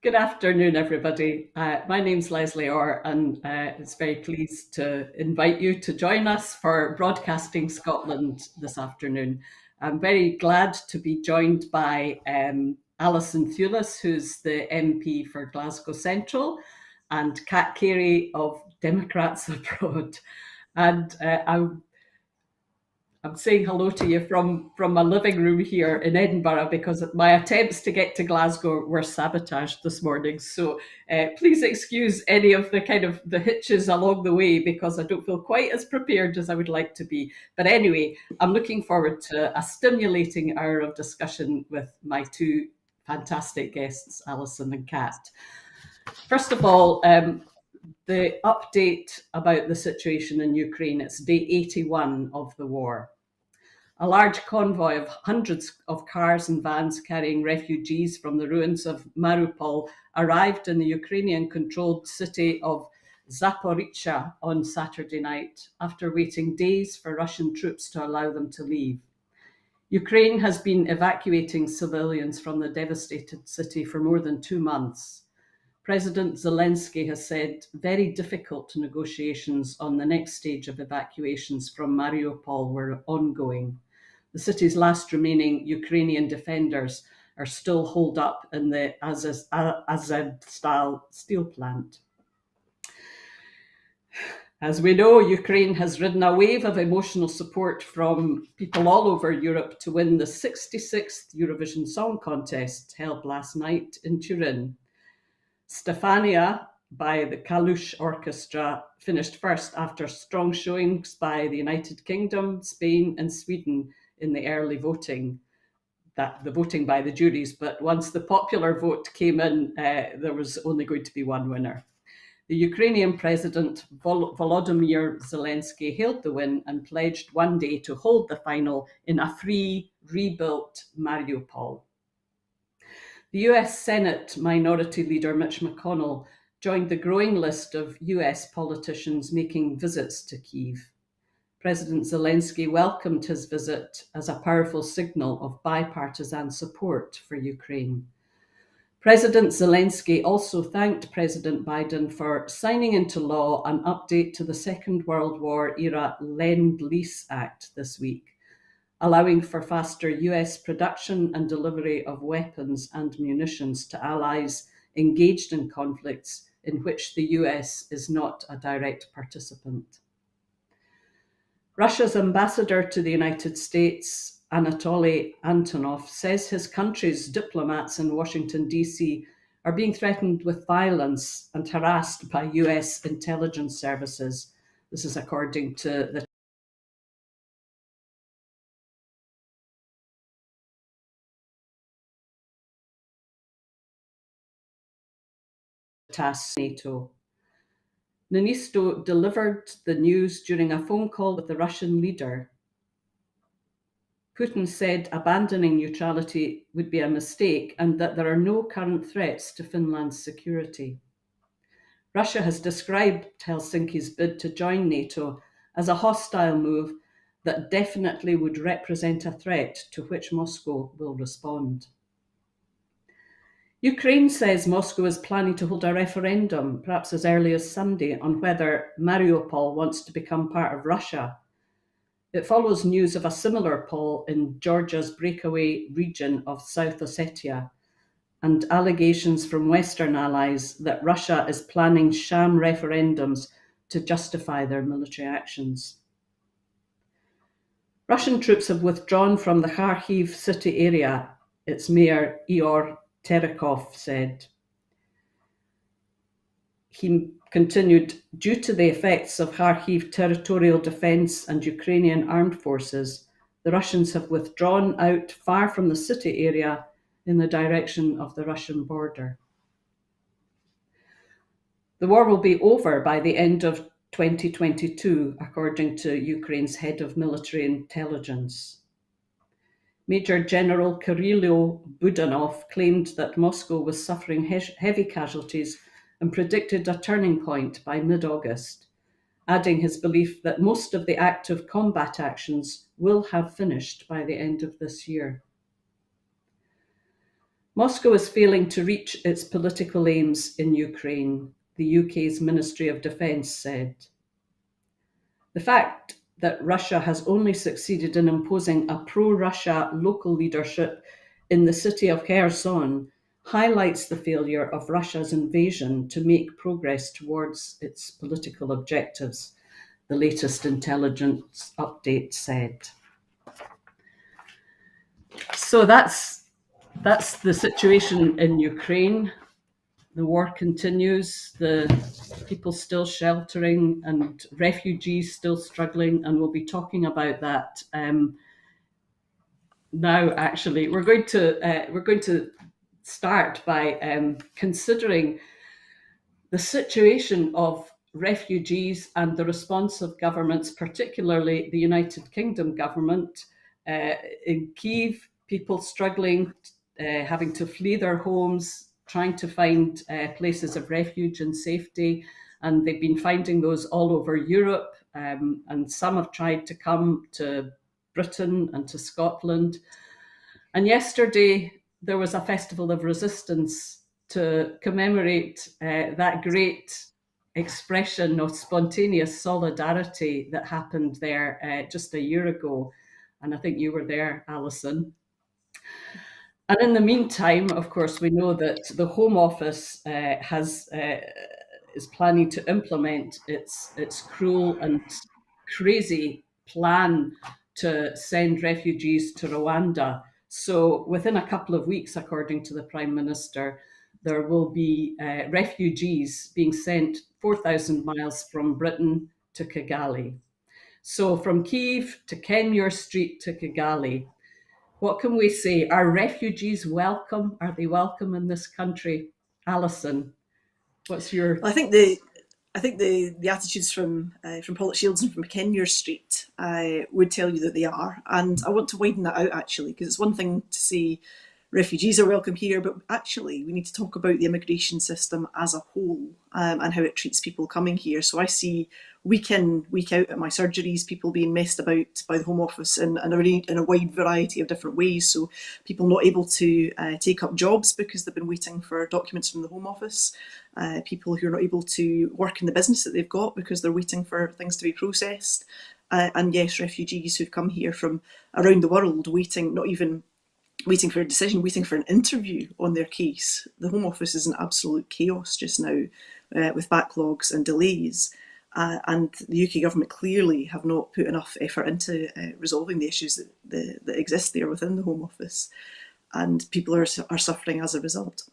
Good afternoon, everybody. My name's Lesley Orr, and it's very pleased to invite you to join us for Broadcasting Scotland this afternoon. I'm very glad to be joined by Alison Thewliss, who's the MP for Glasgow Central, and Cary of Democrats Abroad. And I'm saying hello to you from my living room here in Edinburgh because my attempts to get to Glasgow were sabotaged this morning. So please excuse any of the kind of the hitches along the way because I don't feel quite as prepared as I would like to be. But anyway, I'm looking forward to a stimulating hour of discussion with my two fantastic guests, Alison and Kat. First of all, the update about the situation in Ukraine. It's day 81 of the war. A large convoy of hundreds of cars and vans carrying refugees from the ruins of Mariupol arrived in the Ukrainian-controlled city of Zaporizhzhia on Saturday night after waiting days for Russian troops to allow them to leave. Ukraine has been evacuating civilians from the devastated city for more than 2 months. President Zelensky has said very difficult negotiations on the next stage of evacuations from Mariupol were ongoing. The city's last remaining Ukrainian defenders are still holed up in the Azov-style steel plant. As we know, Ukraine has ridden a wave of emotional support from people all over Europe to win the 66th Eurovision Song Contest held last night in Turin. Stefania by the Kalush Orchestra finished first after strong showings by the United Kingdom, Spain, and Sweden in the early voting, the voting by the juries. But once the popular vote came in, there was only going to be one winner. The Ukrainian President Volodymyr Zelensky hailed the win and pledged one day to hold the final in a free, rebuilt Mariupol. The US Senate Minority Leader Mitch McConnell joined the growing list of US politicians making visits to Kyiv. President Zelensky welcomed his visit as a powerful signal of bipartisan support for Ukraine. President Zelensky also thanked President Biden for signing into law an update to the Second World War era Lend-Lease Act this week, allowing for faster US production and delivery of weapons and munitions to allies engaged in conflicts in which the US is not a direct participant. Russia's ambassador to the United States, Anatoly Antonov, says his country's diplomats in Washington, D.C. are being threatened with violence and harassed by US intelligence services. This is according to the TASS NATO. Ninisto delivered the news during a phone call with the Russian leader. Putin said abandoning neutrality would be a mistake and that there are no current threats to Finland's security. Russia has described Helsinki's bid to join NATO as a hostile move that definitely would represent a threat to which Moscow will respond. Ukraine says Moscow is planning to hold a referendum, perhaps as early as Sunday, on whether Mariupol wants to become part of Russia. It follows news of a similar poll in Georgia's breakaway region of South Ossetia and allegations from Western allies that Russia is planning sham referendums to justify their military actions. Russian troops have withdrawn from the Kharkiv city area, its mayor Ihor Terekov said. He continued, due to the effects of Kharkiv territorial defense and Ukrainian armed forces, the Russians have withdrawn out far from the city area in the direction of the Russian border. The war will be over by the end of 2022, according to Ukraine's head of military intelligence. Major General Kirilo Budanov claimed that Moscow was suffering heavy casualties and predicted a turning point by mid-August, adding his belief that most of the active combat actions will have finished by the end of this year. Moscow is failing to reach its political aims in Ukraine, the UK's Ministry of Defence said. The fact that Russia has only succeeded in imposing a pro-Russia local leadership in the city of Kherson highlights the failure of Russia's invasion to make progress towards its political objectives, the latest intelligence update said. So that's the situation in Ukraine. The war continues, the people still sheltering and refugees still struggling, and we'll be talking about that now. Actually, we're going to start by considering the situation of refugees and the response of governments, particularly the United Kingdom government. In Kyiv, people struggling, having to flee their homes, trying to find places of refuge and safety. And they've been finding those all over Europe. And some have tried to come to Britain and to Scotland. And yesterday, there was a festival of resistance to commemorate that great expression of spontaneous solidarity that happened there just a year ago. And I think you were there, Alison. And in the meantime, of course, we know that the Home Office is planning to implement its cruel and crazy plan to send refugees to Rwanda. So within a couple of weeks, according to the Prime Minister, there will be refugees being sent 4,000 miles from Britain to Kigali. So from Kyiv to Kenmure Street to Kigali. What can we say? Are refugees welcome? Are they welcome in this country? Alison, what's your... I think the attitudes from Pollock Shields and from Kenmure Street would tell you that they are, and I want to widen that out actually, because it's one thing to say refugees are welcome here, but actually we need to talk about the immigration system as a whole, and how it treats people coming here. So I see week in, week out at my surgeries, people being messed about by the Home Office in a wide variety of different ways. So people not able to take up jobs because they've been waiting for documents from the Home Office. People who are not able to work in the business that they've got because they're waiting for things to be processed. And yes, refugees who've come here from around the world waiting, not even waiting for a decision, waiting for an interview on their case. The Home Office is in absolute chaos just now, with backlogs and delays. And the UK government clearly have not put enough effort into resolving the issues that exist there within the Home Office. And people are suffering as a result.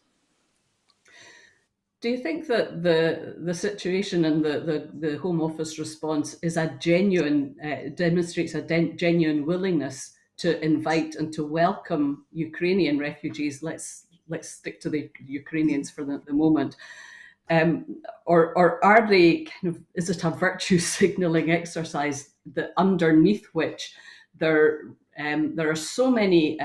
Do you think that the situation and the Home Office response is a genuine, demonstrates a genuine willingness to invite and to welcome Ukrainian refugees? Let's stick to the Ukrainians for the moment. Or are they is it a virtue signalling exercise that underneath which there are so many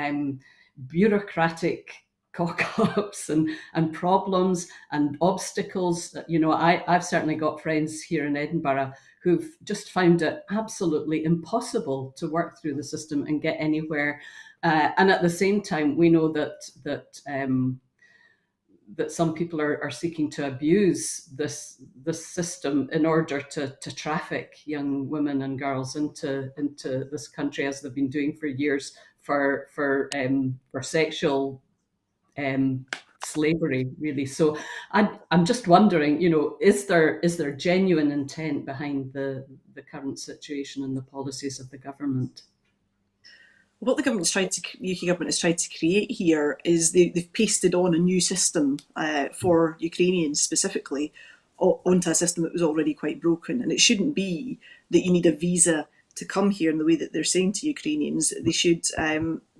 bureaucratic cock-ups and problems and obstacles? I've certainly got friends here in Edinburgh who've just found it absolutely impossible to work through the system and get anywhere. And at the same time, we know that some people are seeking to abuse this system in order to traffic young women and girls into this country, as they've been doing for years, for sexual slavery, really. So I'm just wondering, is there genuine intent behind the current situation and the policies of the government? What the UK government has tried to create here is they've pasted on a new system for Ukrainians specifically onto a system that was already quite broken. And it shouldn't be that you need a visa to come here in the way that they're saying to Ukrainians. They should,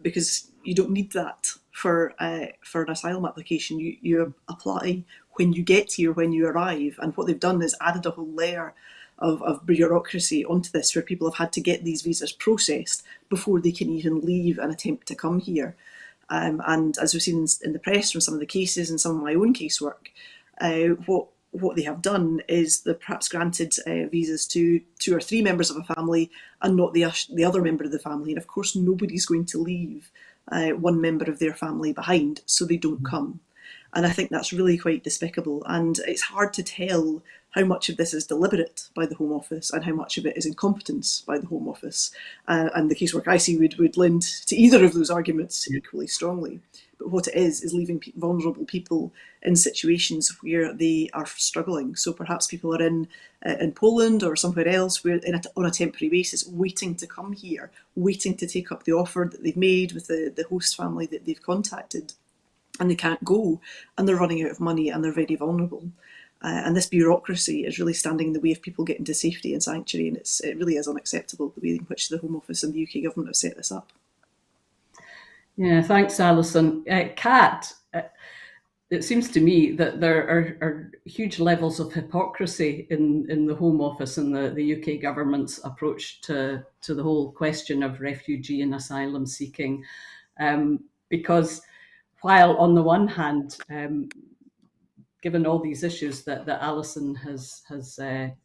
because you don't need that for an asylum application. You apply when you get here, when you arrive. And what they've done is added a whole layer of bureaucracy onto this, where people have had to get these visas processed before they can even leave and attempt to come here. And as we've seen in the press from some of the cases and some of my own casework, what they have done is they've perhaps granted visas to 2 or 3 members of a family and not the other member of the family. And of course, nobody's going to leave one member of their family behind, so they don't come. And I think that's really quite despicable. And it's hard to tell how much of this is deliberate by the Home Office and how much of it is incompetence by the Home Office. And the casework I see would lend to either of those arguments equally strongly. But what it is leaving vulnerable people in situations where they are struggling. So perhaps people are in Poland or somewhere else where on a temporary basis, waiting to come here, waiting to take up the offer that they've made with the host family that they've contacted. And they can't go, and they're running out of money, and they're very vulnerable. And this bureaucracy is really standing in the way of people getting to safety and sanctuary, and it really is unacceptable the way in which the Home Office and the UK government have set this up. Yeah, thanks, Alison. Kat, it seems to me that there are huge levels of hypocrisy in the Home Office and the UK government's approach to the whole question of refugee and asylum seeking, because while on the one hand, given all these issues that Alison has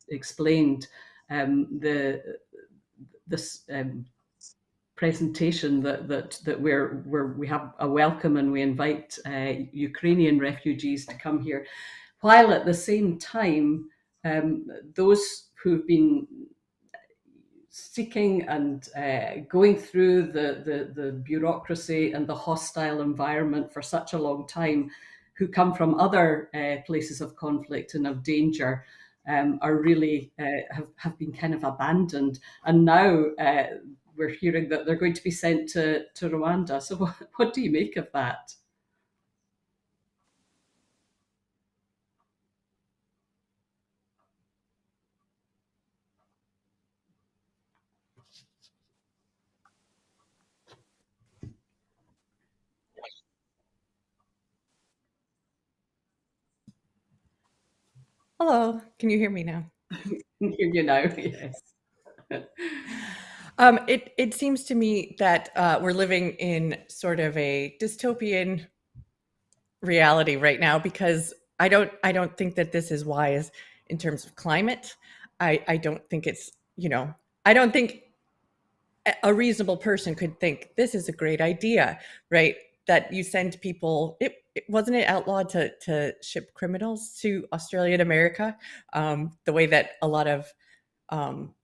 explained, this presentation that we have a welcome and we invite Ukrainian refugees to come here, while at the same time those who've been seeking and going through the bureaucracy and the hostile environment for such a long time, who come from other places of conflict and of danger, are really have been kind of abandoned. And now we're hearing that they're going to be sent to Rwanda. So what do you make of that? Hello, can you hear me now? You know, yes. It seems to me that we're living in sort of a dystopian reality right now, because I don't think that this is wise in terms of climate. I don't think it's, I don't think a reasonable person could think this is a great idea, right? That you send people. Wasn't it outlawed to ship criminals to Australia and America, the way that a lot of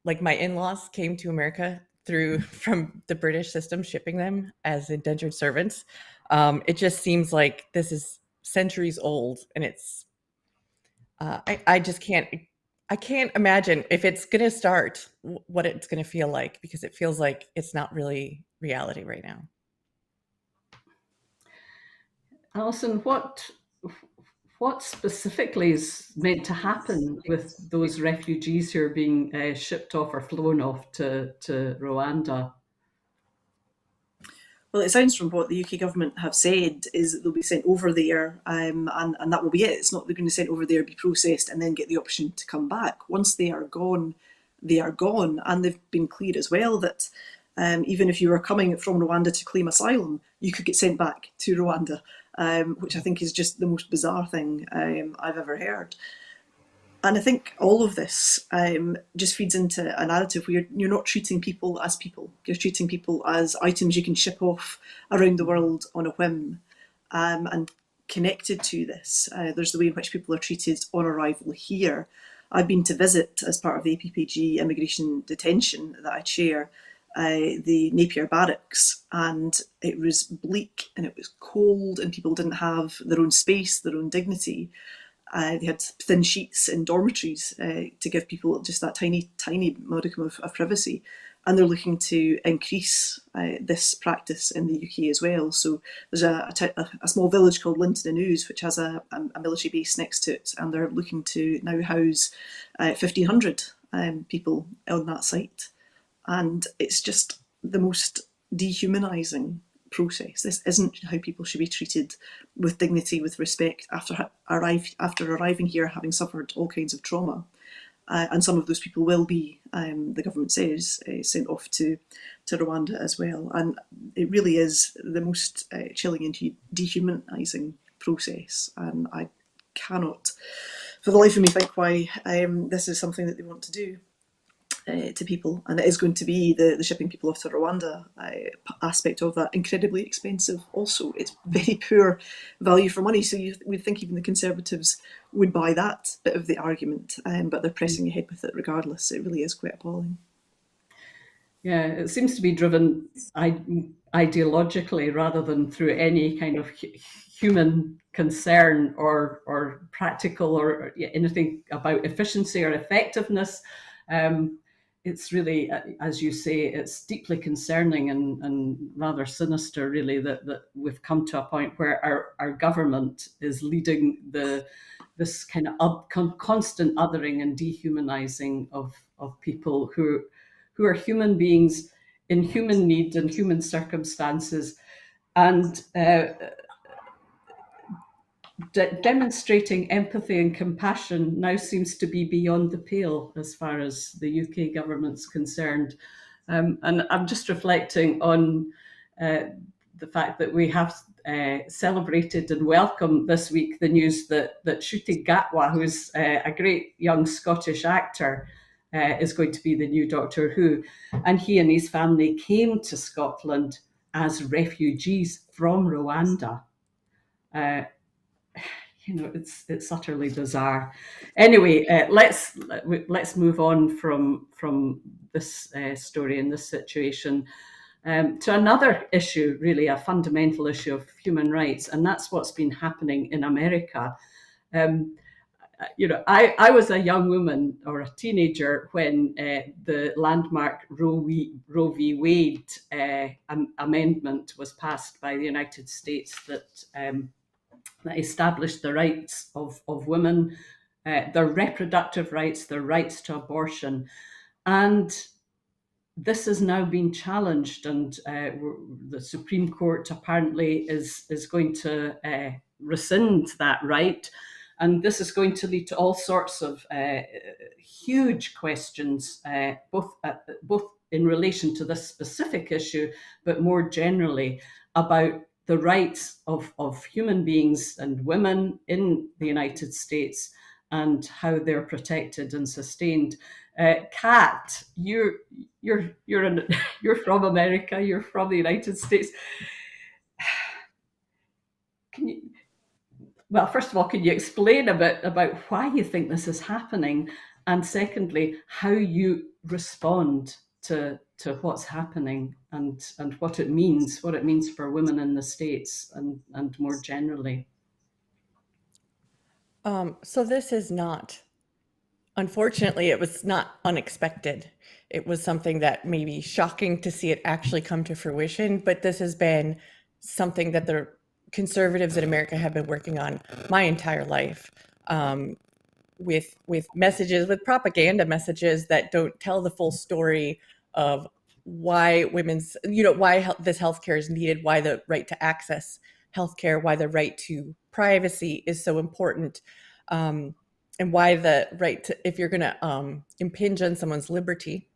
like my in-laws came to America from the British system, shipping them as indentured servants. It just seems like this is centuries old, and it's I just can't imagine if it's going to start what it's going to feel like, because it feels like it's not really reality right now. Alison, what specifically is meant to happen with those refugees who are being shipped off or flown off to Rwanda? Well, it sounds from what the UK government have said is that they'll be sent over there, and that will be it. It's not they're going to be sent over there, be processed, and then get the option to come back. Once they are gone, they are gone. And they've been clear as well that even if you were coming from Rwanda to claim asylum, you could get sent back to Rwanda, which I think is just the most bizarre thing I've ever heard. And I think all of this just feeds into a narrative where you're not treating people as people. You're treating people as items you can ship off around the world on a whim. And connected to this, there's the way in which people are treated on arrival here. I've been to visit, as part of the APPG immigration detention that I chair, the Napier barracks, and it was bleak and it was cold, and people didn't have their own space, their own dignity. They had thin sheets in dormitories to give people just that tiny modicum of privacy. And they're looking to increase this practice in the UK as well. So there's a small village called Linton in Ouse, which has a military base next to it, and they're looking to now house 1,500 people on that site. And it's just the most dehumanising process. This isn't how people should be treated, with dignity, with respect, after arriving here, having suffered all kinds of trauma. And some of those people will be, the government says, sent off to Rwanda as well. And it really is the most chilling and dehumanising process. And I cannot, for the life of me, think why this is something that they want to do. to people, and it is going to be the shipping people off to Rwanda aspect of that incredibly expensive. Also, it's very poor value for money. So you would think even the Conservatives would buy that bit of the argument, but they're pressing ahead with it regardless. It really is quite appalling. Yeah, it seems to be driven ideologically rather than through any kind of human concern or practical or anything about efficiency or effectiveness. It's really, as you say, it's deeply concerning and rather sinister, really, that we've come to a point where our government is leading this kind of constant othering and dehumanizing of people who are human beings in human need and human circumstances, and demonstrating empathy and compassion now seems to be beyond the pale as far as the UK government's concerned. And I'm just reflecting on the fact that we have celebrated and welcomed this week the news that Ncuti Gatwa, who's a great young Scottish actor, is going to be the new Doctor Who. And he and his family came to Scotland as refugees from Rwanda. It's utterly bizarre. Anyway, let's move on from this story and this situation to another issue, really a fundamental issue of human rights, and that's what's been happening in America. I was a young woman or a teenager when the landmark Roe v. Wade amendment was passed by the United States that established the rights of women, their reproductive rights, their rights to abortion. And this has now been challenged, and the Supreme Court apparently is going to rescind that right. And this is going to lead to all sorts of huge questions, both in relation to this specific issue, but more generally about the rights of human beings and women in the United States and how they're protected and sustained. Kat, you're from America. You're from the United States. Well, first of all, can you explain a bit about why you think this is happening, and secondly, how you respond to what's happening and what it means for women in the States and more generally? So this is not, unfortunately, it was not unexpected. It was something that may be shocking to see it actually come to fruition, but this has been something that the conservatives in America have been working on my entire life, with messages, with propaganda messages that don't tell the full story of why why this healthcare is needed, why the right to access healthcare, why the right to privacy is so important, and why the right to, if you're going to impinge on someone's liberty,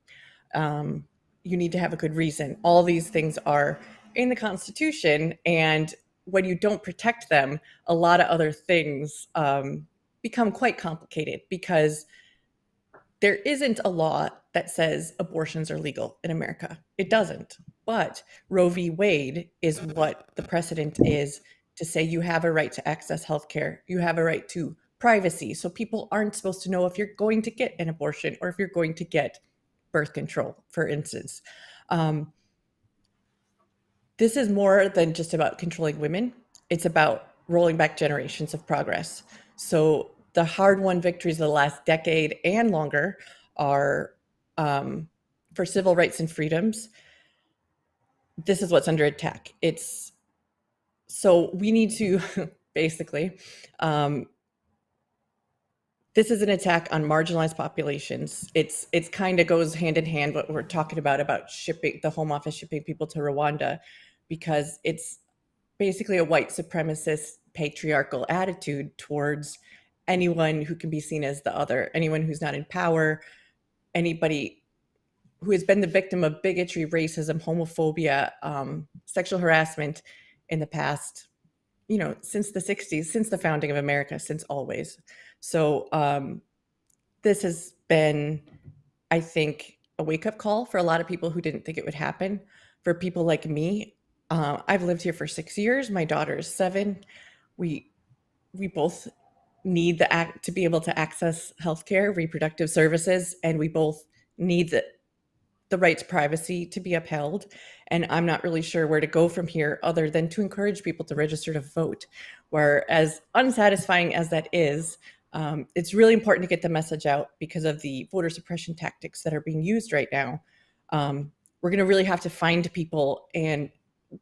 you need to have a good reason. All these things are in the Constitution, and when you don't protect them, a lot of other things become quite complicated, because there isn't a law that says abortions are legal in America. It doesn't. But Roe v. Wade is what the precedent is to say you have a right to access healthcare. You have a right to privacy. So people aren't supposed to know if you're going to get an abortion or if you're going to get birth control, for instance. This is more than just about controlling women. It's about rolling back generations of progress. So the hard-won victories of the last decade and longer are for civil rights and freedoms. This is what's under attack. So we need to basically, this is an attack on marginalized populations. It's kind of goes hand in hand what we're talking about shipping, the Home Office shipping people to Rwanda, because it's basically a white supremacist patriarchal attitude towards anyone who can be seen as the other, anyone who's not in power, anybody who has been the victim of bigotry, racism, homophobia, sexual harassment in the past, since the 60s, since the founding of America, since always. So this has been, I think, a wake-up call for a lot of people who didn't think it would happen. For people like me, I've lived here for 6 years. My daughter is 7. We both need to be able to access healthcare, reproductive services, and we both need the right to privacy to be upheld. And I'm not really sure where to go from here other than to encourage people to register to vote. Where, as unsatisfying as that is, it's really important to get the message out because of the voter suppression tactics that are being used right now. We're going to really have to find people and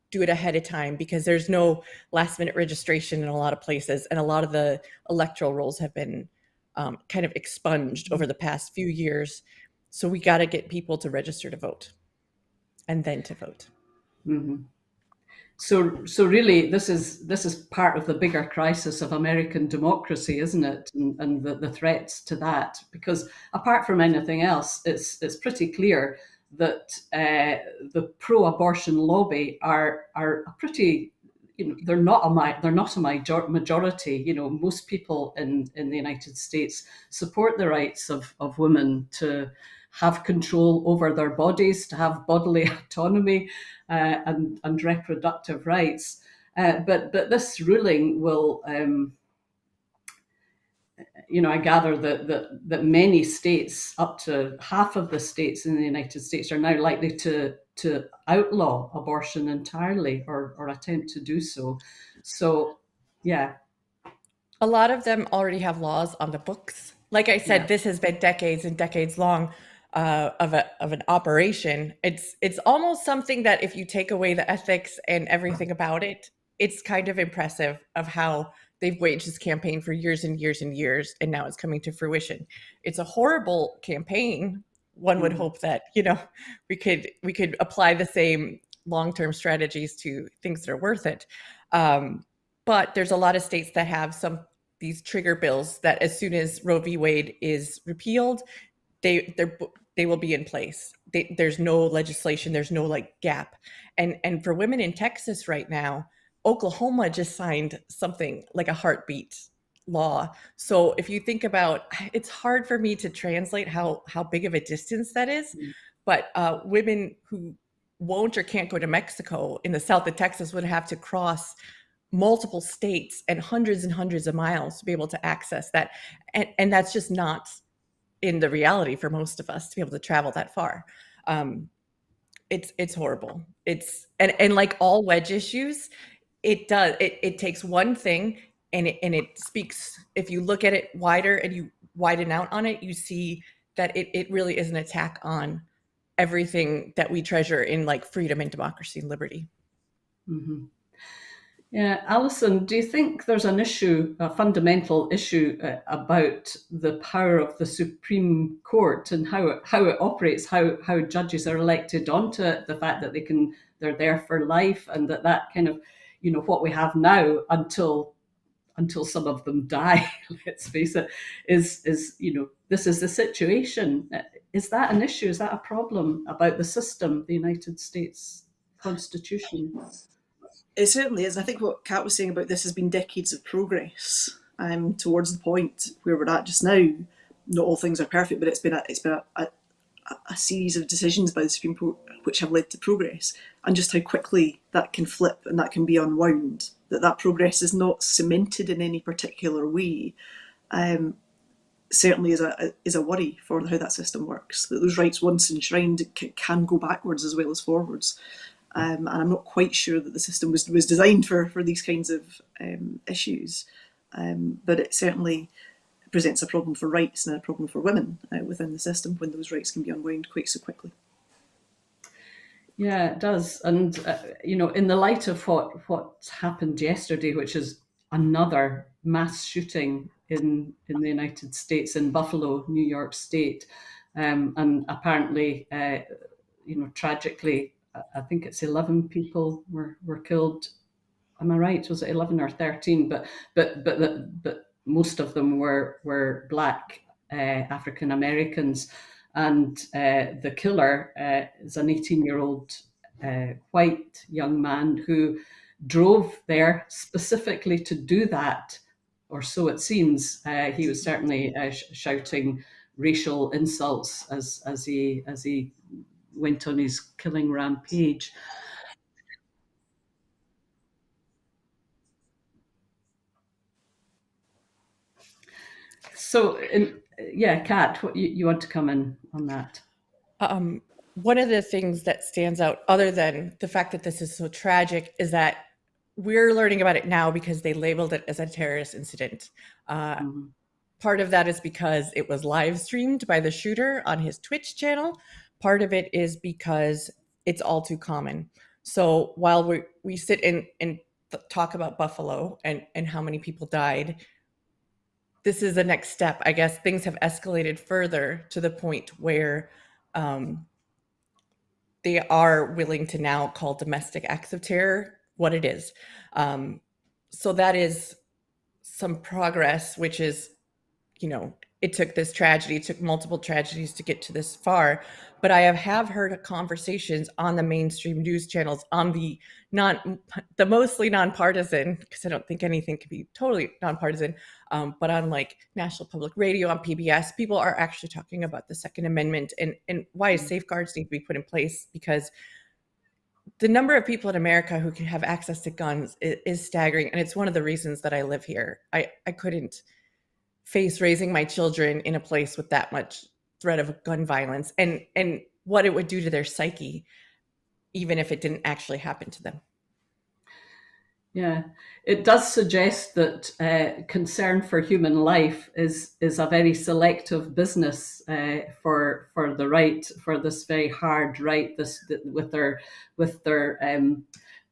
do it ahead of time because there's no last minute registration in a lot of places. And a lot of the electoral rolls have been kind of expunged over the past few years. So we got to get people to register to vote and then to vote. Mm-hmm. So really, this is part of the bigger crisis of American democracy, isn't it? And the threats to that. Because apart from anything else, it's pretty clear that the pro-abortion lobby are a pretty, they're not a majority. Most people in the United States support the rights of women to have control over their bodies, to have bodily autonomy and reproductive rights. But this ruling will, I gather that many states, up to half of the states in the United States, are now likely to outlaw abortion entirely or attempt to do so. So, yeah. A lot of them already have laws on the books. Like I said, Yeah. This has been decades and decades long of an operation. It's almost something that if you take away the ethics and everything about it, it's kind of impressive of how they've waged this campaign for years and years and years, and now it's coming to fruition. It's a horrible campaign. One would hope that we could apply the same long-term strategies to things that are worth it. But there's a lot of states that have these trigger bills that as soon as Roe v. Wade is repealed, they will be in place. There's no legislation, there's no gap. And for women in Texas right now, Oklahoma just signed something like a heartbeat law. So if you think about, it's hard for me to translate how big of a distance that is, but women who won't or can't go to Mexico in the south of Texas would have to cross multiple states and hundreds of miles to be able to access that. And that's just not in the reality for most of us to be able to travel that far. It's horrible. And like all wedge issues, it takes one thing and it speaks. If you look at it wider and you widen out on it, you see that it really is an attack on everything that we treasure in freedom and democracy and liberty. Mm-hmm. Yeah, Alison, do you think there's a fundamental issue about the power of the Supreme Court and how it operates, how judges are elected onto it, the fact that they're there for life, and that kind of, what we have now until some of them die, let's face it, is this is the situation. Is that an issue? Is that a problem about the system, the United States Constitution? It certainly is. I think what Kat was saying about this has been decades of progress towards the point where we're at just now. Not all things are perfect, but it's been a series of decisions by the Supreme Court which have led to progress, and just how quickly that can flip and that can be unwound. That progress is not cemented in any particular way. Certainly is a worry for how that system works. That those rights, once enshrined, can go backwards as well as forwards. And I'm not quite sure that the system was designed for these kinds of issues. But it certainly presents a problem for rights and a problem for women within the system when those rights can be unwound quite so quickly. Yeah, it does. And, in the light of what happened yesterday, which is another mass shooting in the United States, in Buffalo, New York State, and apparently, tragically, I think it's 11 people were killed. Am I right? Was it 11 or 13? But most of them were Black African Americans, and the killer is an 18-year-old white young man who drove there specifically to do that, or so it seems. He was certainly shouting racial insults as he went on his killing rampage. So, yeah, Kat, what you want to come in on that? One of the things that stands out, other than the fact that this is so tragic, is that we're learning about it now because they labeled it as a terrorist incident. Part of that is because it was live streamed by the shooter on his Twitch channel. Part of it is because it's all too common. So while we sit and talk about Buffalo and how many people died, this is the next step. I guess things have escalated further to the point where they are willing to now call domestic acts of terror what it is. So that is some progress, which is, it took this tragedy, it took multiple tragedies to get to this far. But I have heard conversations on the mainstream news channels, on the mostly nonpartisan, because I don't think anything can be totally nonpartisan, but on like National Public Radio, on PBS, people are actually talking about the Second Amendment and why safeguards need to be put in place, because the number of people in America who can have access to guns is staggering. And it's one of the reasons that I live here. I couldn't face raising my children in a place with that much threat of gun violence and what it would do to their psyche, even if it didn't actually happen to them. Yeah, it does suggest that concern for human life is a very selective business for the right, for this very hard right, with their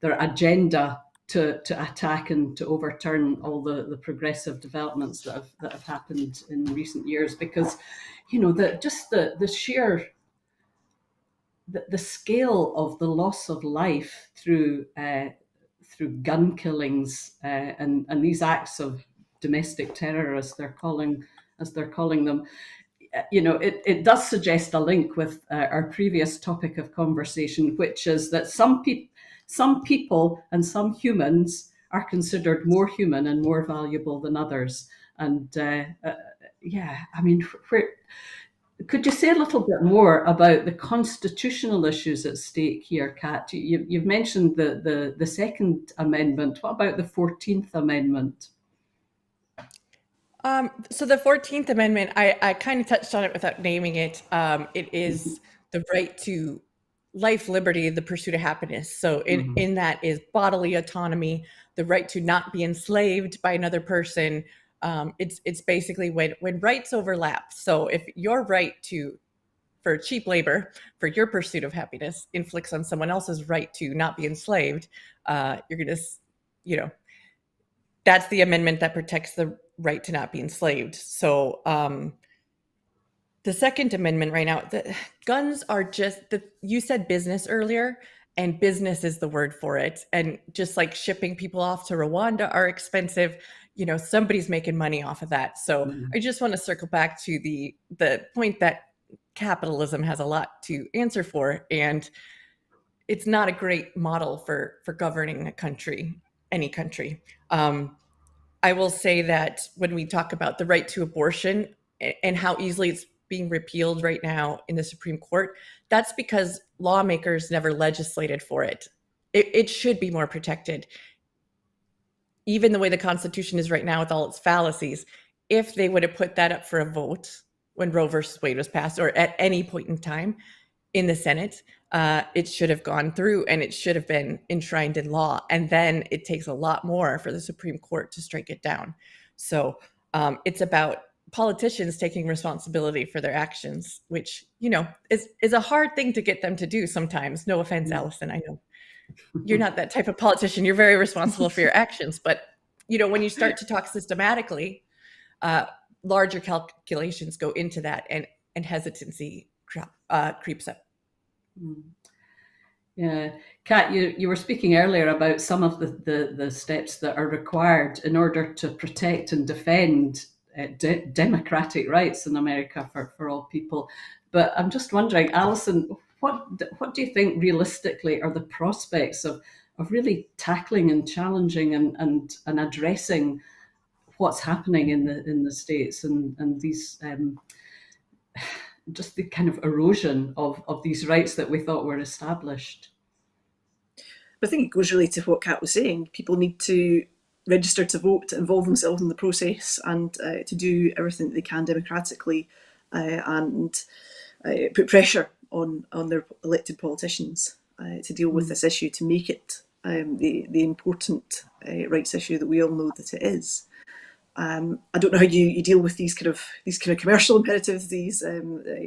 agenda to attack and to overturn all the progressive developments that have happened in recent years. Because the sheer the scale of the loss of life through gun killings and these acts of domestic terror, as they're calling them, it does suggest a link with our previous topic of conversation, which is that some people and some humans are considered more human and more valuable than others. And could you say a little bit more about the constitutional issues at stake here, Kat? You've mentioned the Second Amendment. What about the 14th Amendment? So the 14th Amendment, I kind of touched on it without naming it. It is the right to life, liberty, the pursuit of happiness. So in that is bodily autonomy, the right to not be enslaved by another person. It's basically when rights overlap. So if your right for cheap labor, for your pursuit of happiness, inflicts on someone else's right to not be enslaved, you're going to, that's the amendment that protects the right to not be enslaved. So the Second Amendment right now, the guns are just, you said business earlier, and business is the word for it. And just like shipping people off to Rwanda are expensive, somebody's making money off of that. So I just want to circle back to the point that capitalism has a lot to answer for, and it's not a great model for governing a country, any country. I will say that when we talk about the right to abortion and how easily it's being repealed right now in the Supreme Court, that's because lawmakers never legislated for it. It should be more protected. Even the way the Constitution is right now with all its fallacies, if they would have put that up for a vote when Roe versus Wade was passed, or at any point in time in the Senate, it should have gone through and it should have been enshrined in law. And then it takes a lot more for the Supreme Court to strike it down. So it's about politicians taking responsibility for their actions, which, is a hard thing to get them to do sometimes. No offense, Alison, I know you're not that type of politician. You're very responsible for your actions. But, when you start to talk systematically, larger calculations go into that, and hesitancy creeps up. Yeah, Kat, you were speaking earlier about some of the steps that are required in order to protect and defend democratic rights in America for all people. But I'm just wondering, Alison, what do you think realistically are the prospects of really tackling and challenging and addressing what's happening in the States and these just the kind of erosion of these rights that we thought were established. But I think it goes really to what Kat was saying. People need to register to vote, to involve themselves in the process, and to do everything that they can democratically, and put pressure on their elected politicians to deal with this issue, to make it the important rights issue that we all know that it is. I don't know how you deal with these kind of commercial imperatives, the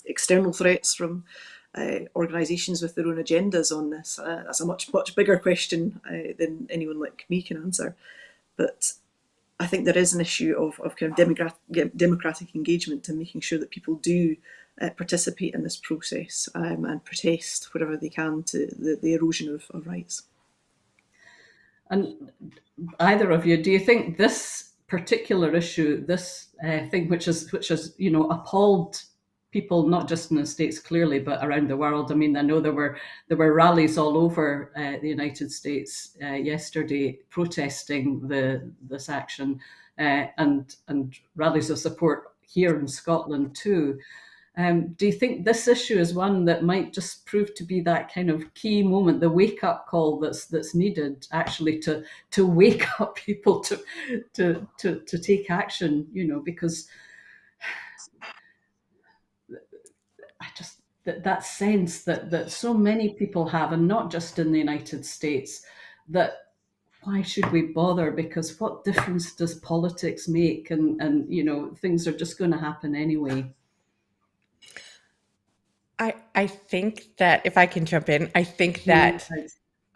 external threats from organisations with their own agendas on this. That's a much bigger question than anyone like me can answer. But I think there is an issue of kind of democratic engagement and making sure that people do participate in this process and protest wherever they can to the erosion of rights. And either of you, do you think this particular issue, this thing which has appalled people not just in the States clearly, but around the world? I mean, I know there were rallies all over the United States yesterday protesting this action, and rallies of support here in Scotland too. Do you think this issue is one that might just prove to be that kind of key moment, the wake-up call that's needed actually to wake up people to take action? Because I just that sense that so many people have, and not just in the United States, that why should we bother? Because what difference does politics make? And things are just going to happen anyway. I think that if I can jump in, I think that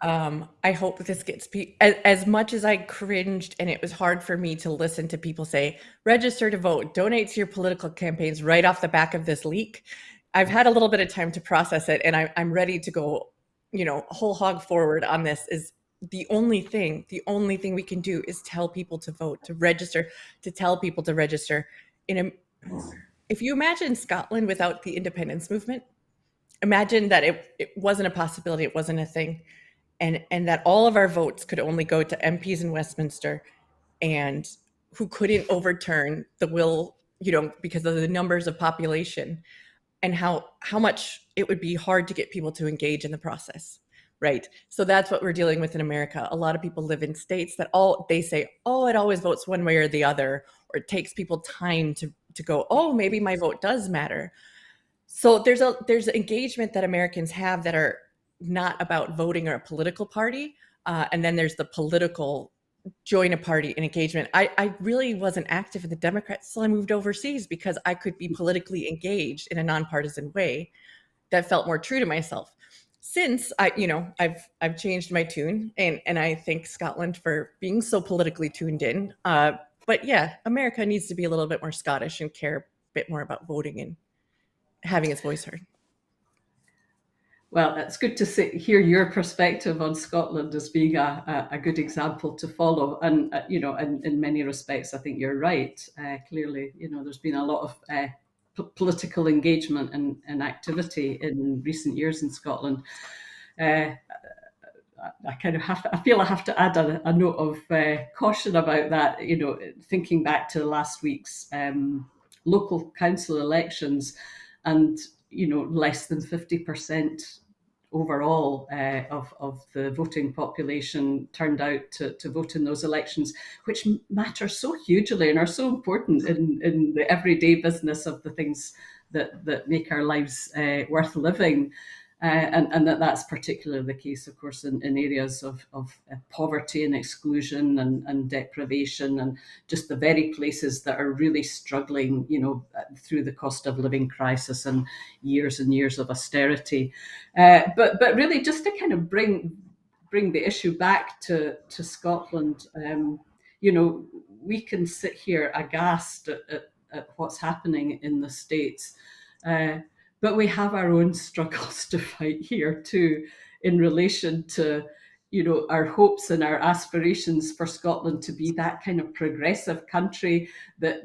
I hope this gets as much as I cringed, and it was hard for me to listen to people say, register to vote, donate to your political campaigns right off the back of this leak. I've had a little bit of time to process it, and I'm ready to go, whole hog forward on this. Is the only thing we can do is tell people to vote, to register, to tell people to register. If you imagine Scotland without the independence movement, imagine that it wasn't a possibility, it wasn't a thing, and that all of our votes could only go to MPs in Westminster, and who couldn't overturn the will, because of the numbers of population, and how much it would be hard to get people to engage in the process, right? So that's what we're dealing with in America. A lot of people live in states that they say, oh, it always votes one way or the other, or it takes people time to go, oh, maybe my vote does matter. So there's engagement that Americans have that are not about voting or a political party. And then there's the political join a party and engagement. I really wasn't active in the Democrats until I moved overseas, because I could be politically engaged in a nonpartisan way that felt more true to myself. Since I've changed my tune, and I thank Scotland for being so politically tuned in. But yeah, America needs to be a little bit more Scottish and care a bit more about voting and having its voice heard. Well, it's good to hear your perspective on Scotland as being a good example to follow. And, in many respects, I think you're right. Clearly, there's been a lot of political engagement and activity in recent years in Scotland. I feel I have to add a note of caution about that. Thinking back to last week's local council elections, and less than 50% overall of the voting population turned out to vote in those elections, which matter so hugely and are so important in the everyday business of the things that make our lives worth living. And that's particularly the case, of course, in areas of poverty and exclusion and deprivation, and just the very places that are really struggling, through the cost of living crisis and years of austerity. But really, just to kind of bring the issue back to Scotland, we can sit here aghast at what's happening in the States. But we have our own struggles to fight here too, in relation to, our hopes and our aspirations for Scotland to be that kind of progressive country that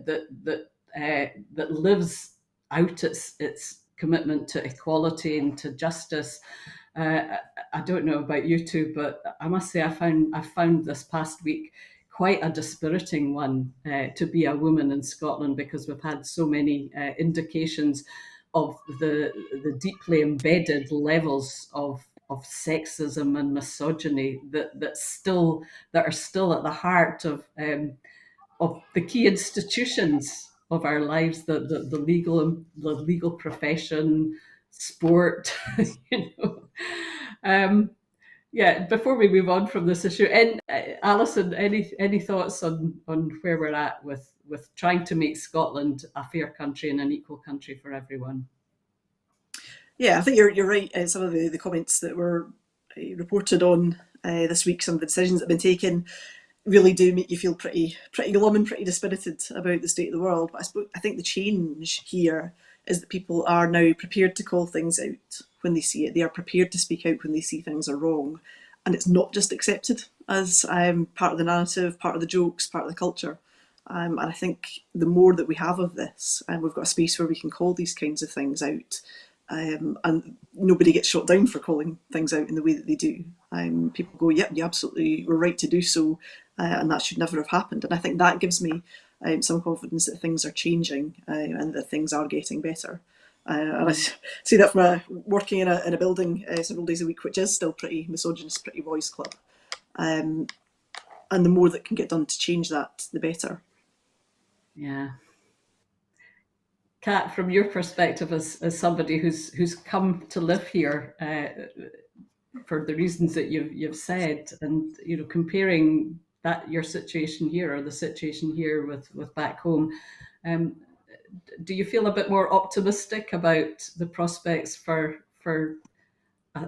lives out its commitment to equality and to justice. I don't know about you two, but I must say I found this past week quite a dispiriting one to be a woman in Scotland, because we've had so many indications of the deeply embedded levels of sexism and misogyny that are still at the heart of the key institutions of our lives, the legal profession, sport, you know. Yeah, before we move on from this issue, and Alison, any thoughts on where we're at with trying to make Scotland a fair country and an equal country for everyone? Yeah, I think you're right. Some of the comments that were reported on this week, some of the decisions that have been taken, really do make you feel pretty glum and pretty dispirited about the state of the world. But I think the change here is that people are now prepared to call things out when they see it. They are prepared to speak out when they see things are wrong, and it's not just accepted as part of the narrative, part of the jokes, part of the culture. And I think the more that we have of this, and we've got a space where we can call these kinds of things out, and nobody gets shot down for calling things out in the way that they do. People go, yep, you absolutely were right to do so, and that should never have happened. And I think that gives me some confidence that things are changing and that things are getting better. And I see that from working in a building several days a week, which is still pretty misogynist, pretty boys' club. And the more that can get done to change that, the better. Yeah. Kat, from your perspective as somebody who's come to live here for the reasons that you've said, and comparing that your situation here or the situation here with back home, do you feel a bit more optimistic about the prospects for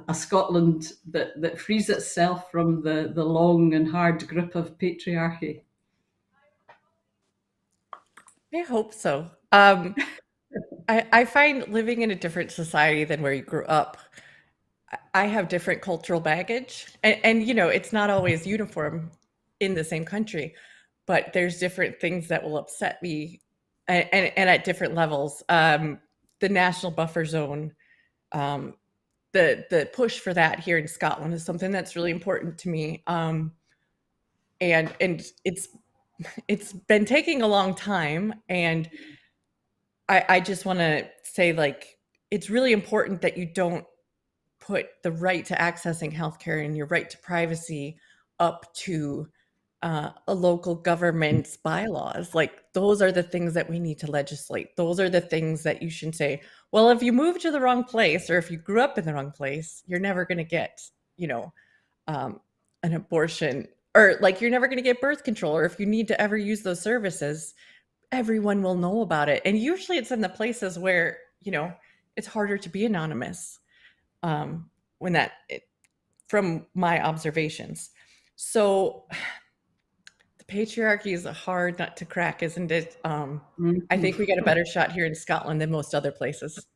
a Scotland that frees itself from the long and hard grip of patriarchy? I hope so. I find living in a different society than where you grew up, I have different cultural baggage, and it's not always uniform in the same country, but there's different things that will upset me, and at different levels. The national buffer zone, the push for that here in Scotland is something that's really important to me, and it's been taking a long time, and I just want to say, like, it's really important that you don't put the right to accessing healthcare and your right to privacy up to a local government's bylaws. Like, those are the things that we need to legislate. Those are the things that you shouldn't say, well, if you move to the wrong place or if you grew up in the wrong place, you're never going to get, an abortion, or like you're never going to get birth control, or if you need to ever use those services, everyone will know about it. And usually it's in the places where, it's harder to be anonymous, from my observations. So the patriarchy is a hard nut to crack, isn't it? I think we get a better shot here in Scotland than most other places.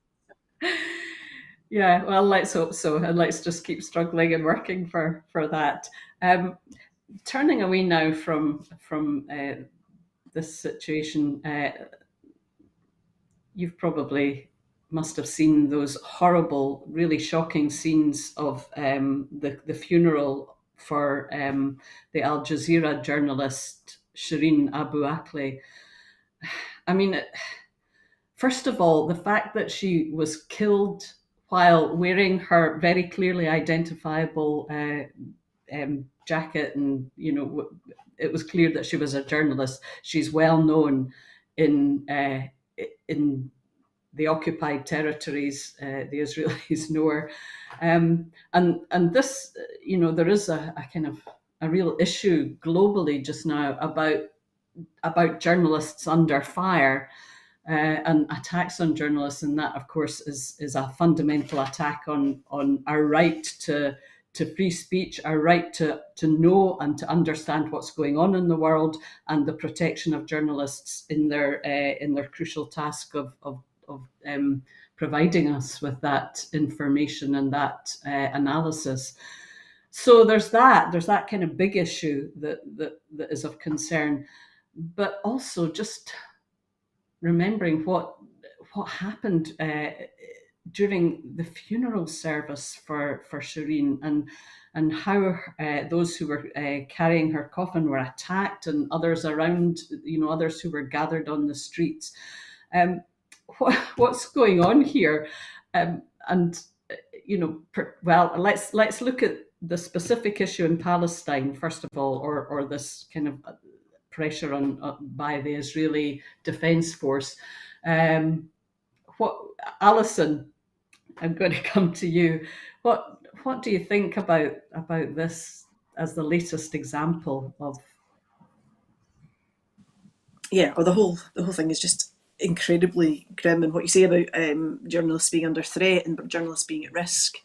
Yeah, well, let's hope so, and let's just keep struggling and working for that. Turning away now from this situation, you've probably must have seen those horrible, really shocking scenes of the funeral for the Al Jazeera journalist Shireen Abu Akleh. I mean, first of all, the fact that she was killed while wearing her very clearly identifiable jacket, and it was clear that she was a journalist. She's well known in the occupied territories. The Israelis know her, and this, there is a kind of a real issue globally just now about journalists under fire. And attacks on journalists, and that, of course, is a fundamental attack on our right to free speech, our right to know and to understand what's going on in the world, and the protection of journalists in their crucial task of providing us with that information and that analysis. So there's that kind of big issue that is of concern, but also just remembering what happened during the funeral service for Shireen, and how those who were carrying her coffin were attacked, and others around, others who were gathered on the streets. What's going on here? And well, let's look at the specific issue in Palestine first of all, or this kind of pressure on by the Israeli Defence Force. What, Alison? I'm going to come to you. What do you think about this as the latest example of? Yeah, well, the whole thing is just incredibly grim, and what you say about journalists being under threat and journalists being at risk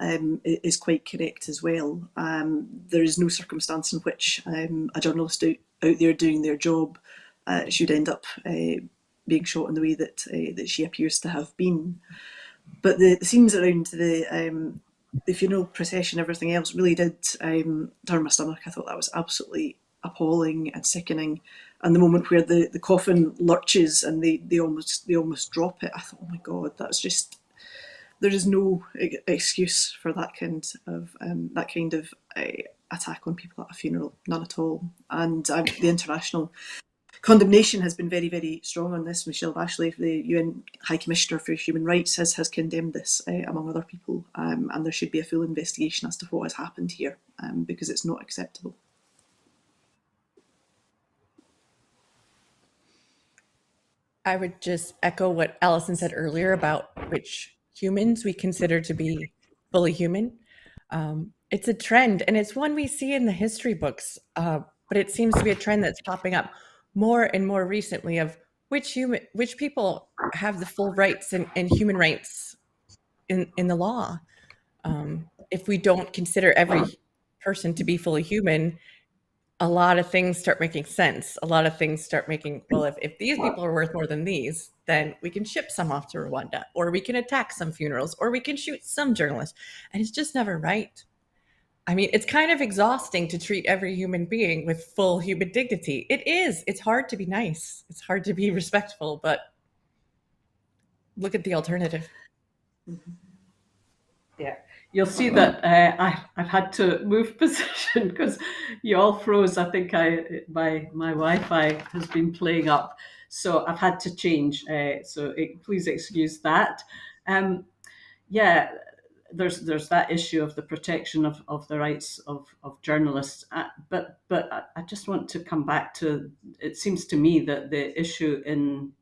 is quite correct as well. There is no circumstance in which a journalist out there doing their job should end up being shot in the way that she appears to have been. But the scenes around the funeral procession, everything else, really did turn my stomach. I thought that was absolutely appalling and sickening. And the moment where the coffin lurches and they almost drop it, I thought, oh my God, that's just, there is no excuse for that kind of attack on people at a funeral, none at all. And the international condemnation has been very, very strong on this. Michelle Bachelet, the UN High Commissioner for Human Rights, has condemned this, among other people, and there should be a full investigation as to what has happened here, because it's not acceptable. I would just echo what Alison said earlier about which humans we consider to be fully human. It's a trend, and it's one we see in the history books, but it seems to be a trend that's popping up more and more recently of which people have the full rights and human rights in the law. If we don't consider every person to be fully human, a lot of things start making sense. A lot of things start making, well, if these people are worth more than these, then we can ship some off to Rwanda, or we can attack some funerals, or we can shoot some journalists. And it's just never right. I mean, it's kind of exhausting to treat every human being with full human dignity. It is. It's hard to be nice. It's hard to be respectful, but look at the alternative. Mm-hmm. Yeah. You'll see that I've had to move position because you all froze. I think my Wi-Fi has been playing up, so I've had to change. Please excuse that. Yeah, there's that issue of the protection of the rights of journalists. But I just want to come back to, it seems to me that the issue in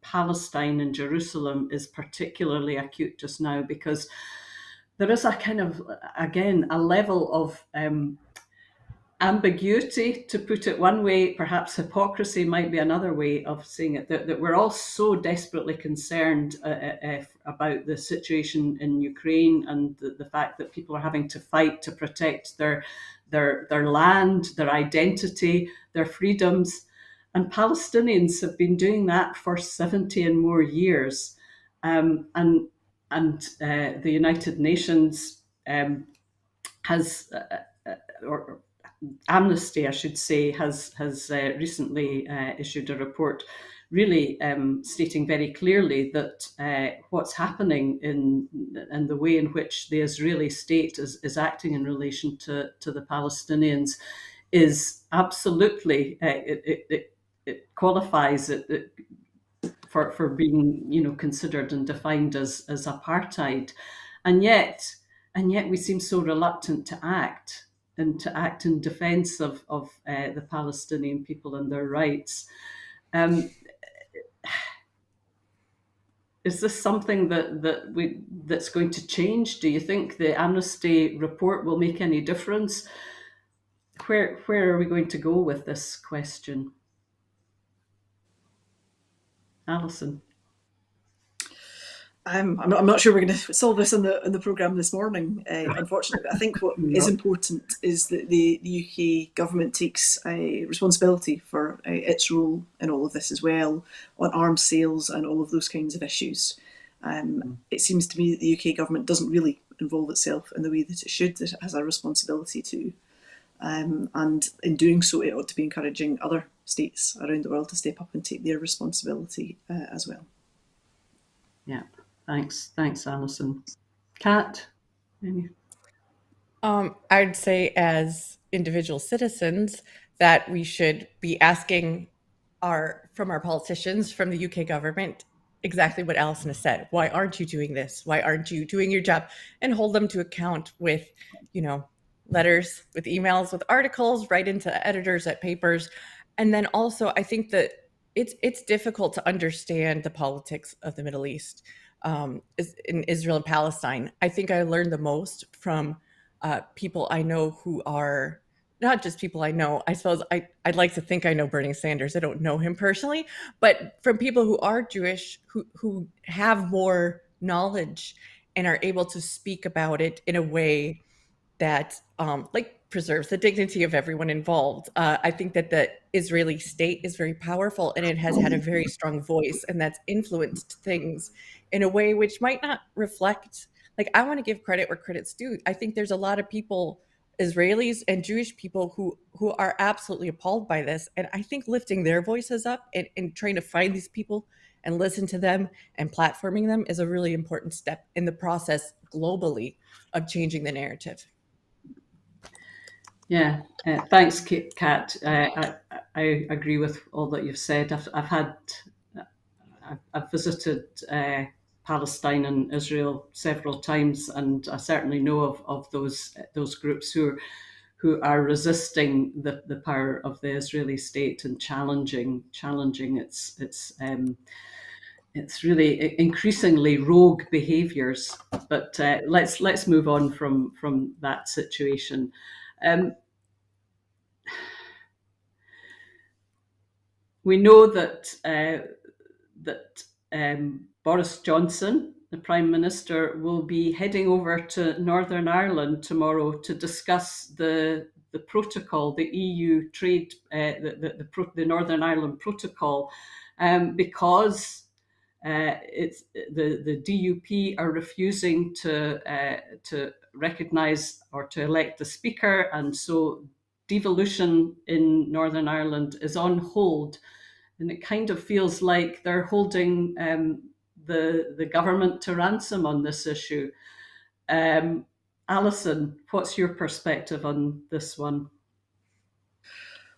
Palestine and Jerusalem is particularly acute just now, because there is a kind of, again, a level of ambiguity, to put it one way. Perhaps hypocrisy might be another way of saying it, that we're all so desperately concerned about the situation in Ukraine, and the fact that people are having to fight to protect their land, their identity, their freedoms. And Palestinians have been doing that for 70 and more years. And the United Nations has, or Amnesty, I should say, has recently issued a report, really stating very clearly that what's happening and the way in which the Israeli state is acting in relation to the Palestinians is absolutely, it qualifies it for being considered and defined as apartheid, and yet we seem so reluctant to act, and to act in defence of the Palestinian people and their rights. Is this something that's going to change? Do you think the Amnesty report will make any difference? Where are we going to go with this question? Alison? I'm not sure we're going to solve this in the programme this morning, unfortunately. But I think what is important is that the UK government takes responsibility for its role in all of this as well, on arms sales and all of those kinds of issues. It seems to me that the UK government doesn't really involve itself in the way that it should, that it has a responsibility to. And in doing so, it ought to be encouraging other states around the world to step up and take their responsibility as well. Yeah. Thanks, Alison. Kat, any? I'd say as individual citizens that we should be asking from our politicians, from the UK government, exactly what Alison has said. Why aren't you doing this? Why aren't you doing your job? And hold them to account with, letters, with emails, with articles, right into editors at papers. And then also, I think that it's difficult to understand the politics of the Middle East, in Israel and Palestine. I think I learned the most from people I know who are not just people I know. I suppose I'd like to think I know Bernie Sanders. I don't know him personally, but from people who are Jewish, who have more knowledge and are able to speak about it in a way that like preserves the dignity of everyone involved. I think that the Israeli state is very powerful and it has had a very strong voice, and that's influenced things in a way which might not reflect. Like, I want to give credit where credit's due. I think there's a lot of people, Israelis and Jewish people, who are absolutely appalled by this, and I think lifting their voices up and trying to find these people and listen to them and platforming them is a really important step in the process globally of changing the narrative. Yeah, thanks, Kat. I agree with all that you've said. I've visited Palestine and Israel several times, and I certainly know of those groups who are resisting the power of the Israeli state and challenging its really increasingly rogue behaviours. But let's move on from that situation. We know that Boris Johnson, the Prime Minister, will be heading over to Northern Ireland tomorrow to discuss the protocol, the EU trade, the Northern Ireland Protocol, because it's the DUP are refusing to recognise or to elect a speaker, and so devolution in Northern Ireland is on hold. And it kind of feels like they're holding the government to ransom on this issue. Alison, what's your perspective on this one?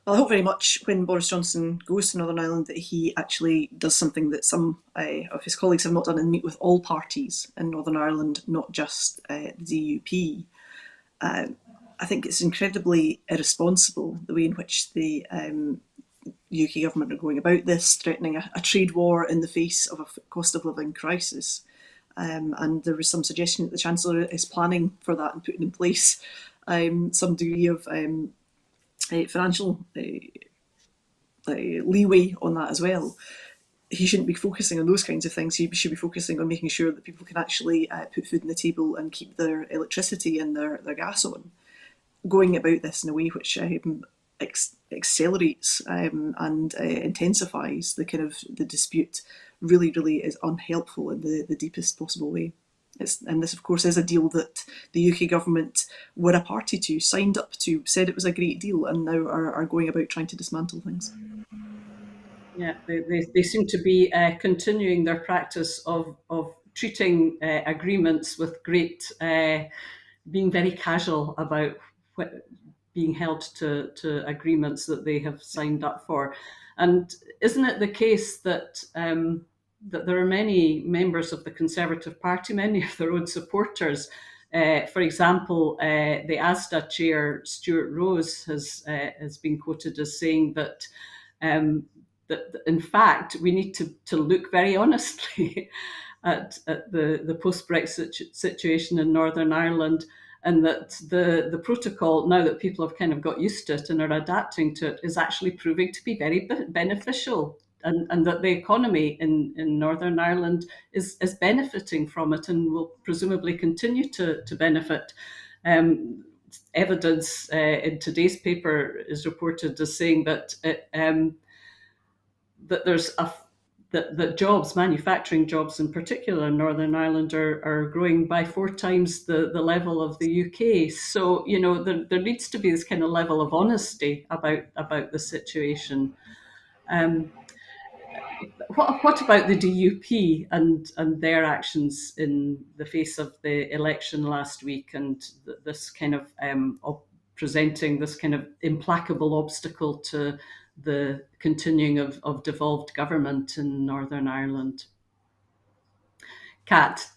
Well, I hope very much when Boris Johnson goes to Northern Ireland that he actually does something that some of his colleagues have not done, and meet with all parties in Northern Ireland, not just the DUP. I think it's incredibly irresponsible the way in which the UK government are going about this, threatening a trade war in the face of a cost of living crisis. And there was some suggestion that the Chancellor is planning for that and putting in place some degree of financial leeway on that as well. He shouldn't be focusing on those kinds of things. He should be focusing on making sure that people can actually put food on the table and keep their electricity and their gas on. Going about this in a way which accelerates and intensifies the dispute really is unhelpful in the deepest possible way. And this, of course, is a deal that the UK government were a party to, signed up to, said it was a great deal, and now are going about trying to dismantle things. Yeah, they seem to be continuing their practice of treating agreements with great, being very casual about being held to agreements that they have signed up for. And isn't it the case that that there are many members of the Conservative Party, many of their own supporters? For example, the ASDA chair, Stuart Rose, has been quoted as saying that that in fact we need to look very honestly at the post-Brexit situation in Northern Ireland, and that the protocol, now that people have kind of got used to it and are adapting to it, is actually proving to be very beneficial, and that the economy in Northern Ireland is benefiting from it and will presumably continue to benefit. Evidence in today's paper is reported as saying that that there's that jobs, manufacturing jobs in particular in Northern Ireland, are growing by 4 times the level of the UK. So, there needs to be this kind of level of honesty about the situation. what about the DUP and their actions in the face of the election last week, and this kind of presenting this kind of implacable obstacle to the continuing of devolved government in Northern Ireland? Kat.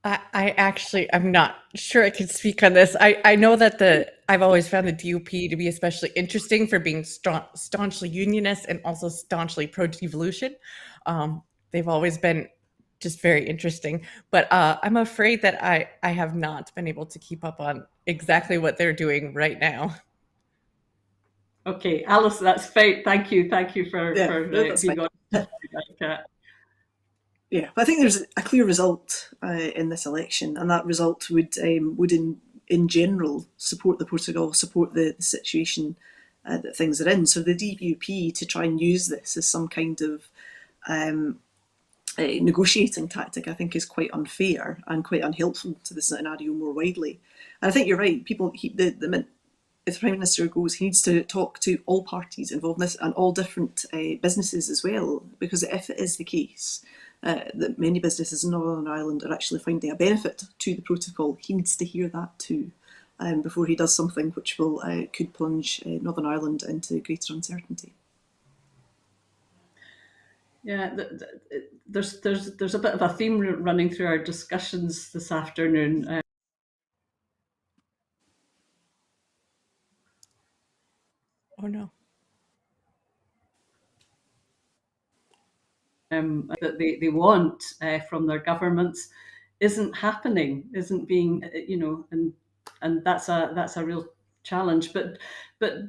I'm not sure I can speak on this. I know that I've always found the DUP to be especially interesting for being staunchly unionist and also staunchly pro-devolution. They've always been just very interesting, but I'm afraid that I have not been able to keep up on exactly what they're doing right now. Okay, Alison, that's fine. Thank you for being fine. honest, Kat. Yeah, but I think there's a clear result in this election, and that result would in general support the protocol, support the situation that things are in. So the DUP to try and use this as some kind of negotiating tactic, I think, is quite unfair and quite unhelpful to the scenario more widely. And I think you're right. If the Prime Minister goes, he needs to talk to all parties involved in this and all different businesses as well, because if it is the case that many businesses in Northern Ireland are actually finding a benefit to the protocol, he needs to hear that too before he does something which could plunge Northern Ireland into greater uncertainty. Yeah, there's a bit of a theme running through our discussions this afternoon. Oh no. That they want from their governments isn't happening, isn't being, and that's a real challenge. But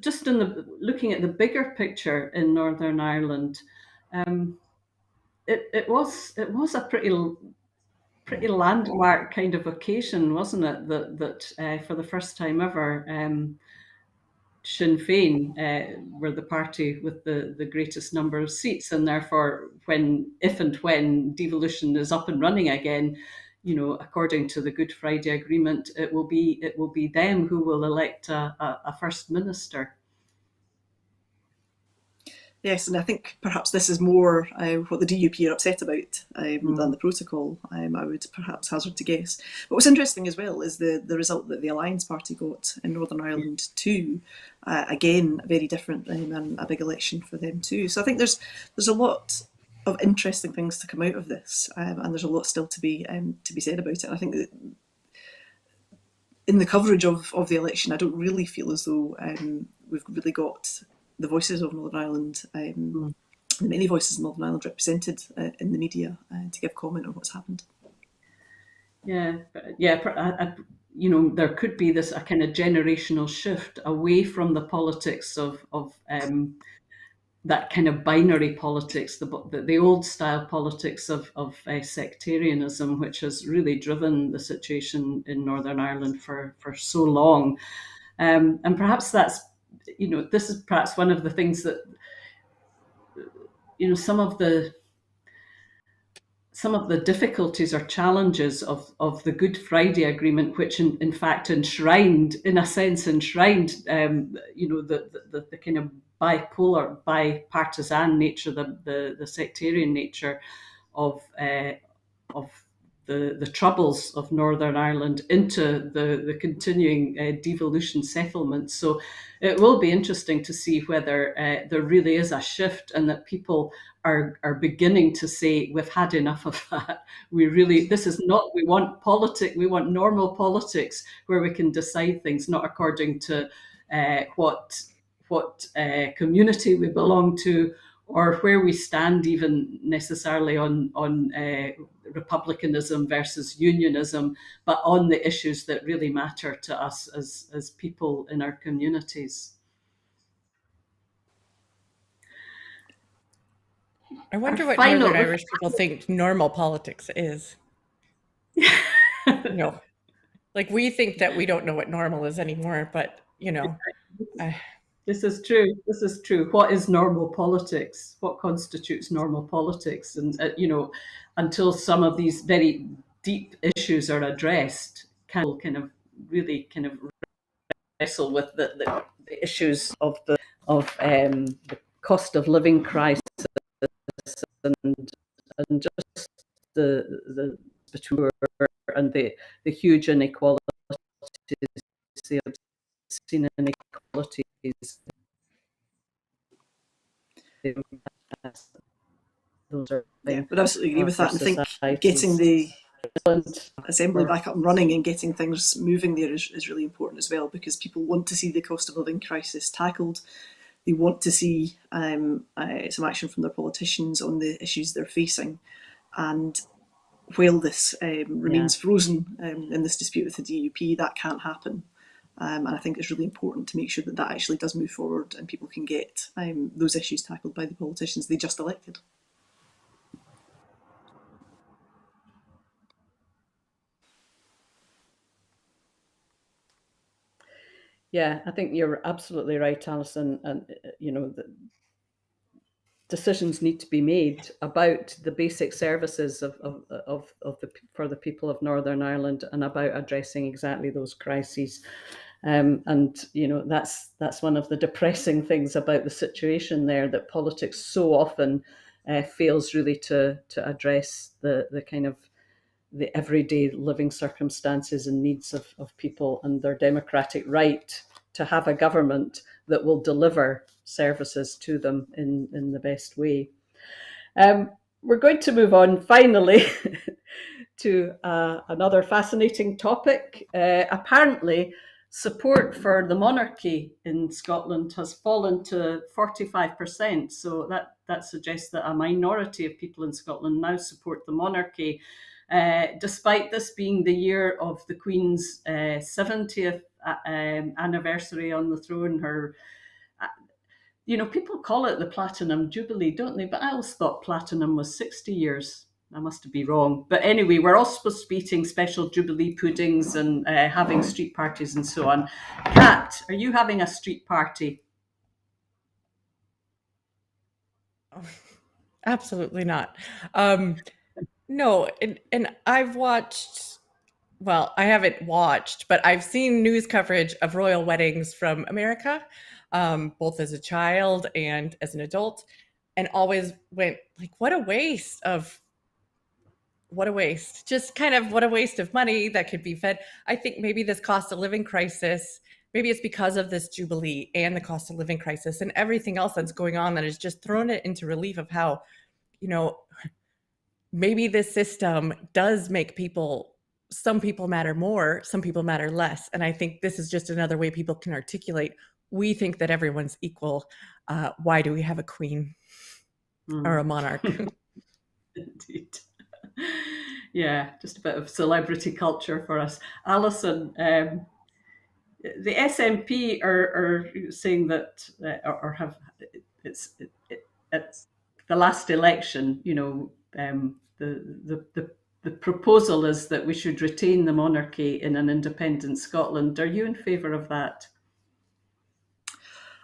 just looking at the bigger picture in Northern Ireland, it was a pretty landmark kind of occasion, wasn't it? That for the first time ever, Sinn Féin were the party with the greatest number of seats, and therefore, if and when devolution is up and running again, according to the Good Friday Agreement, it will be them who will elect a first minister. Yes, and I think perhaps this is more what the DUP are upset about than the protocol, I would perhaps hazard to guess. But what's interesting as well is the result that the Alliance Party got in Northern Ireland too. Again, very different and a big election for them too. So I think there's a lot of interesting things to come out of this, and there's a lot still to be said about it. And I think that in the coverage of the election, I don't really feel as though we've really got the voices of Northern Ireland, the many voices of Northern Ireland represented in the media to give comment on what's happened. Yeah. There could be a kind of generational shift away from the politics of that kind of binary politics, the old style politics of sectarianism, which has really driven the situation in Northern Ireland for so long. And perhaps this is perhaps one of the things that, some of the difficulties or challenges of the Good Friday Agreement, which in fact enshrined the kind of bipolar, bipartisan nature, the sectarian nature of the troubles of Northern Ireland into the continuing devolution settlement. So it will be interesting to see whether there really is a shift, and that people are beginning to say, we've had enough of that. We want normal politics where we can decide things not according to what community we belong to, or where we stand even necessarily on republicanism versus unionism, but on the issues that really matter to us as people in our communities. I wonder what Northern Irish people think normal politics is. Like we think that we don't know what normal is anymore, but This is true. What is normal politics? What constitutes normal politics? And until some of these very deep issues are addressed, can kind of really kind of wrestle with the issues of the cost of living crisis, and just the between and the huge inequalities, the obscene inequalities. Those are yeah, I would absolutely agree with that. And I think getting the assembly back up and running and getting things moving there is really important as well, because people want to see the cost of living crisis tackled. They want to see some action from their politicians on the issues they're facing. And while this remains frozen in this dispute with the DUP, that can't happen. And I think it's really important to make sure that that actually does move forward and people can get those issues tackled by the politicians they just elected. Yeah, I think you're absolutely right, Alison. And the decisions need to be made about the basic services for the people of Northern Ireland, and about addressing exactly those crises. And that's one of the depressing things about the situation there, that politics so often fails really to address the kind of the everyday living circumstances and needs of people, and their democratic right to have a government that will deliver services to them in the best way. We're going to move on finally to another fascinating topic. Apparently, support for the monarchy in Scotland has fallen to 45%. So that suggests that a minority of people in Scotland now support the monarchy, despite this being the year of the Queen's 70th anniversary on the throne. Her, people call it the Platinum Jubilee, don't they? But I always thought Platinum was 60 years. I must be wrong. But anyway, we're all supposed to be eating special Jubilee puddings and having street parties and so on. Kat, are you having a street party? Oh, absolutely not. No, and I've watched, well, I haven't watched, but I've seen news coverage of royal weddings from America, both as a child and as an adult, and always went like, what a waste. Just kind of what a waste of money that could be fed. I think maybe this cost of living crisis, maybe it's because of this Jubilee and the cost of living crisis and everything else that's going on that has just thrown it into relief of how, maybe this system does make some people matter more, some people matter less. And I think this is just another way people can articulate, we think that everyone's equal. Why do we have a queen or a monarch? Indeed. Yeah, just a bit of celebrity culture for us. Alison, the SNP are saying that, or have, it's at the last election, the proposal is that we should retain the monarchy in an independent Scotland. Are you in favour of that?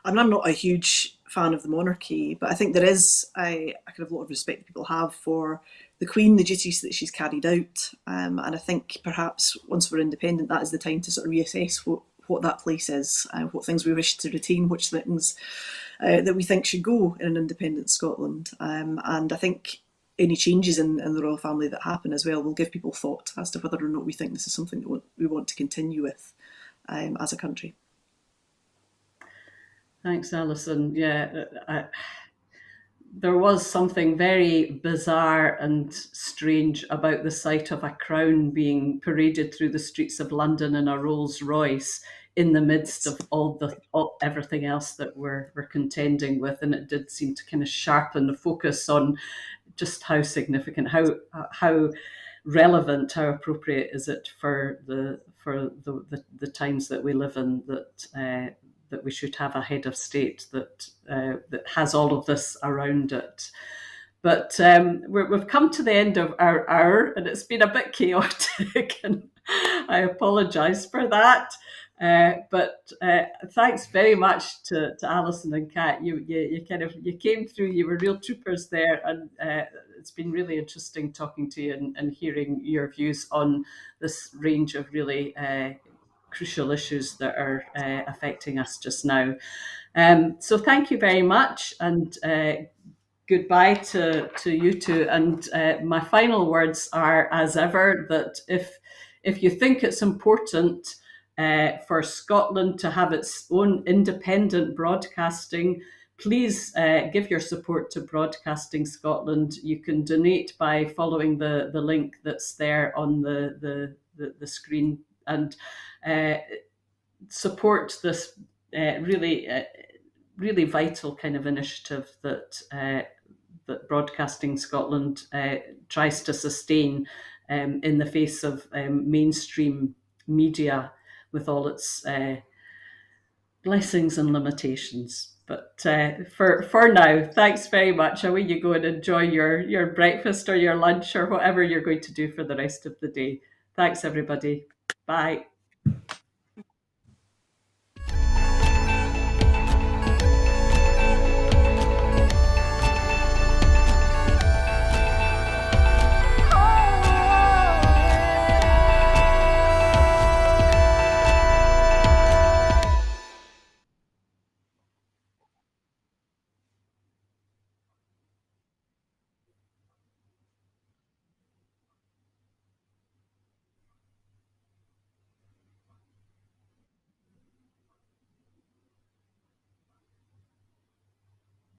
I'm not a huge fan of the monarchy, but I think there is a kind of lot of respect that people have for the Queen, the duties that she's carried out. And I think perhaps once we're independent, that is the time to sort of reassess what that place is, what things we wish to retain, which things that we think should go in an independent Scotland. And I think any changes in the royal family that happen as well will give people thought as to whether or not we think this is something that we want to continue with as a country. Thanks, Alison. Yeah, there was something very bizarre and strange about the sight of a crown being paraded through the streets of London in a Rolls Royce in the midst of everything else that we're contending with, and it did seem to kind of sharpen the focus on just how significant, how relevant, how appropriate is it for the times that we live in, that we should have a head of state that has all of this around it. But we've come to the end of our hour, and it's been a bit chaotic, and I apologise for that. But thanks very much to Alison and Kat. You came through. You were real troopers there, and it's been really interesting talking to you and hearing your views on this range of really crucial issues that are affecting us just now. So thank you very much, and goodbye to you two. And my final words are, as ever, that if you think it's important for Scotland to have its own independent broadcasting, please give your support to Broadcasting Scotland. You can donate by following the link that's there on the screen, and support this really vital kind of initiative that Broadcasting Scotland tries to sustain in the face of mainstream media with all its blessings and limitations. But for now, thanks very much. Away you go and enjoy your breakfast or your lunch or whatever you're going to do for the rest of the day. Thanks, everybody. Bye.